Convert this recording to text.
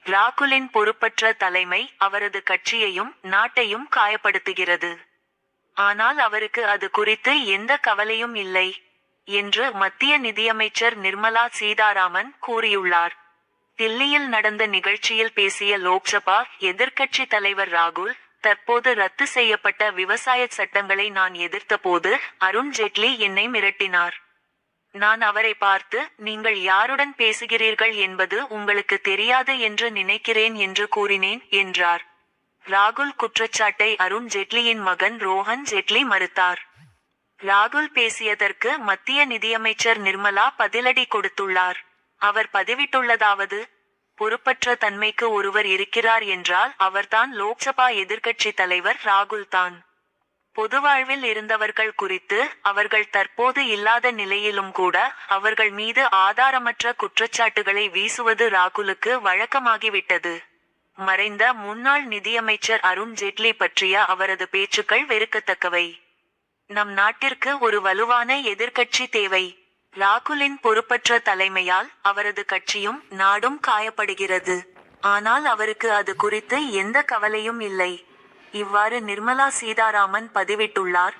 ராகுலின் பொறுப்பற்ற தலைமை அவரது கட்சியையும் நாட்டையும் காயப்படுத்துகிறது. ஆனால் அவருக்கு அது குறித்து எந்த கவலையும் இல்லை என்று மத்திய நிதியமைச்சர் நிர்மலா சீதாராமன் கூறியுள்ளார். தில்லியில் நடந்த நிகழ்ச்சியில் பேசிய லோக்சபா எதிர்க்கட்சி தலைவர் ராகுல், தற்போது ரத்து செய்யப்பட்ட விவசாய சட்டங்களை நான் எதிர்த்தபோது அருண் ஜேட்லி என்னை மிரட்டினார். நான் அவரை பார்த்து, நீங்கள் யாருடன் பேசுகிறீர்கள் என்பது உங்களுக்கு தெரியாது என்று நினைக்கிறேன் என்று கூறினேன் என்றார். ராகுல் குற்றச்சாட்டை அருண் ஜேட்லியின் மகன் ரோஹன் ஜேட்லி மறுத்தார். ராகுல் பேசியதற்கு மத்திய நிதியமைச்சர் நிர்மலா பதிலடி கொடுத்துள்ளார். அவர் பதிவிட்டுள்ளதாவது: பொறுப்பற்ற தன்மைக்கு ஒருவர் இருக்கிறார் என்றால் அவர்தான் லோக்சபா எதிர்க்கட்சி தலைவர் ராகுல் தான். பொதுவாழ்வில் இருந்தவர்கள் குறித்து அவர்கள் தற்போது இல்லாத நிலையிலும் கூட அவர்கள் மீது ஆதாரமற்ற குற்றச்சாட்டுகளை வீசுவது ராகுலுக்கு வழக்கமாகிவிட்டது. மறைந்த முன்னாள் நிதியமைச்சர் அருண் ஜேட்லி பற்றிய அவரது பேச்சுக்கள் வெறுக்கத்தக்கவை. நம் நாட்டிற்கு ஒரு வலுவான எதிர்க்கட்சி தேவை. ராகுலின் பொறுப்பற்ற தலைமையால் அவரது கட்சியும் நாடும் காயப்படுகிறது. ஆனால் அவருக்கு அது குறித்து எந்த கவலையும் இல்லை. இவ்வாறு நிர்மலா சீதாராமன் பதிவிட்டுள்ளார்.